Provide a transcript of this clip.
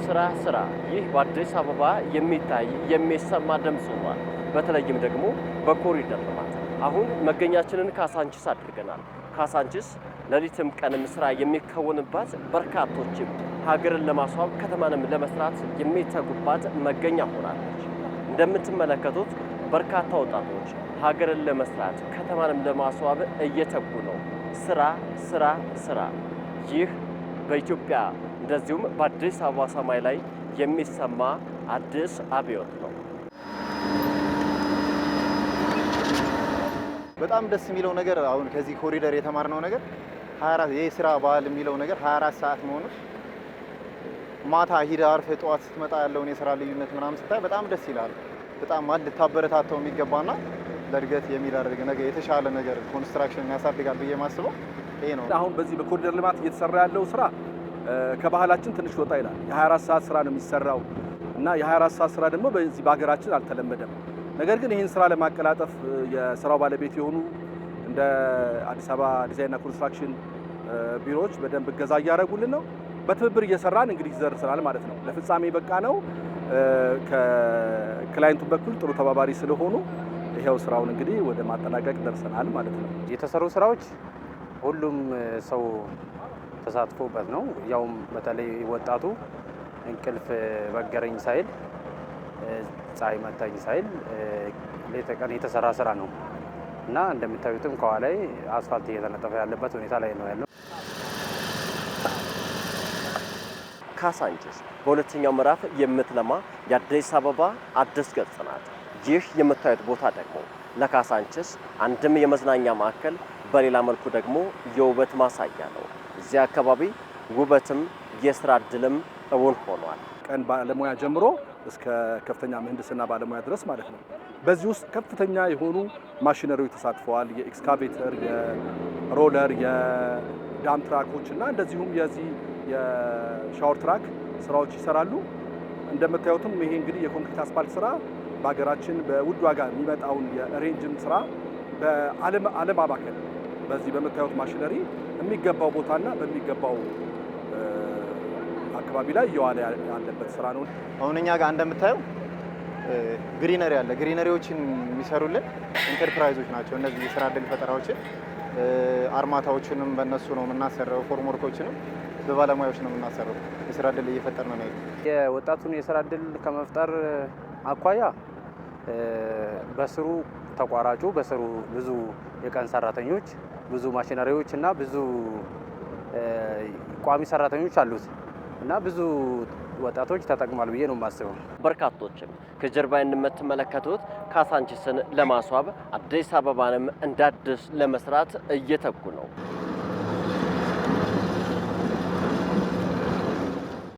ስራ ይህ በአዲስ አበባ የሚታይ የሚሰማ ድምጽ ሆኗል። በተለይም ደግሞ በኮሪደር ልማት አሁን መገኛችንን ካሳንቺስ አድርገናል። ካሳንቺስ ሌሊትም ቀንም ስራ የሚከወንባት በርካቶችም ሀገርን ለማስዋብ ከተማንም ለመስራት የሚተጉባት መገኛ ሆናለች። እንደምትመለከቱት በርካታ ወጣቶች ሀገርን ለመስራት ከተማንም ለማስዋብ እየተጉ ነው። ስራ ይህ በኢትዮጵያ እንደዚሁም በአዲስ አበባ ሰማይ ላይ የሚሰማ አዲስ አብዮት ነው። በጣም ደስ የሚለው ነገር አሁን ከዚህ ኮሪደር የተማርነው ነገር 24 የስራ ባህል የሚለው ነገር 24 ሰዓት መሆኑ ማታ ሂድ አርፈህ ጠዋት ስትመጣ ያለውን የስራ ልዩነት ምናምን ስታይ በጣም ደስ ይላል። በጣም ልታበረታታው የሚገባና ለእድገት የሚዳርግ ነገር የተሻለ ነገር ኮንስትራክሽን ያሳድጋል ብዬ ማስበው ይሄ ነው። አሁን በዚህ በኮሪደር ልማት እየተሰራ ያለው ስራ ከባህላችን ትንሽ ወጣ ይላል። የ24 ሰዓት ስራ ነው የሚሰራው እና የ24 ሰዓት ስራ ደግሞ በዚህ በሀገራችን አልተለመደም። ነገር ግን ይህን ስራ ለማቀላጠፍ የስራው ባለቤት የሆኑ እንደ አዲስ አበባ ዲዛይንና ኮንስትራክሽን ቢሮዎች በደንብ እገዛ እያደረጉልን ነው። በትብብር እየሰራን እንግዲህ ደርሰናል ማለት ነው። ለፍጻሜ በቃ ነው። ከክላይንቱ በኩል ጥሩ ተባባሪ ስለሆኑ ይሄው ስራውን እንግዲህ ወደ ማጠናቀቅ ደርሰናል ማለት ነው። የተሰሩ ስራዎች ሁሉም ሰው ተሳትፎበት ነው። ያውም በተለይ ወጣቱ እንቅልፍ በገረኝ ሳይል ፀሐይ መታኝ ሳይል ሌት ቀን የተሰራ ስራ ነው እና እንደምታዩትም ከኋላ አስፋልት እየተነጠፈ ያለበት ሁኔታ ላይ ነው ያለው። ካሳንቺስ በሁለተኛው ምዕራፍ የምትለማ የአዲስ አበባ አዲስ ገጽ ናት። ይህ የምታዩት ቦታ ደግሞ ለካሳንቺስ አንድም የመዝናኛ ማዕከል በሌላ መልኩ ደግሞ የውበት ማሳያ ነው። እዚህ አካባቢ ውበትም የስራ እድልም እውን ሆኗል። ቀን ባለሙያ ጀምሮ እስከ ከፍተኛ ምህንድስና ባለሙያ ድረስ ማለት ነው። በዚህ ውስጥ ከፍተኛ የሆኑ ማሽነሪዎች ተሳትፈዋል። የኤክስካቬተር፣ የሮለር፣ የዳም ትራኮች እና እንደዚሁም የዚህ የሻወር ትራክ ስራዎች ይሰራሉ። እንደምታዩትም ይሄ እንግዲህ የኮንክሪት አስፋልት ስራ በሀገራችን በውድ ዋጋ የሚመጣውን የሬንጅን ስራ በዓለም አባከል በዚህ በምታዩት ማሽነሪ የሚገባው ቦታና በሚገባው አካባቢ ላይ እየዋለ ያለበት ስራ ነው። አሁን እኛ ጋር እንደምታየው ግሪነሪ አለ። ግሪነሪዎችን የሚሰሩልን ኢንተርፕራይዞች ናቸው። እነዚህ የስራ እድል ፈጠራዎችን አርማታዎችንም በእነሱ ነው የምናሰራው። ፎርምወርኮችንም በባለሙያዎች ነው የምናሰራው። የስራ እድል እየፈጠርን ነው። የወጣቱን የስራ እድል ከመፍጠር አኳያ በስሩ ተቋራጩ በስሩ ብዙ የቀን ሰራተኞች፣ ብዙ ማሽነሪዎች እና ብዙ ቋሚ ሰራተኞች አሉት እና ብዙ ወጣቶች ተጠቅሟል ብዬ ነው የማስበው። በርካቶችም ከጀርባ የምትመለከቱት ካሳንቺስን ለማስዋብ አዲስ አበባንም እንደ አዲስ ለመስራት እየተጉ ነው።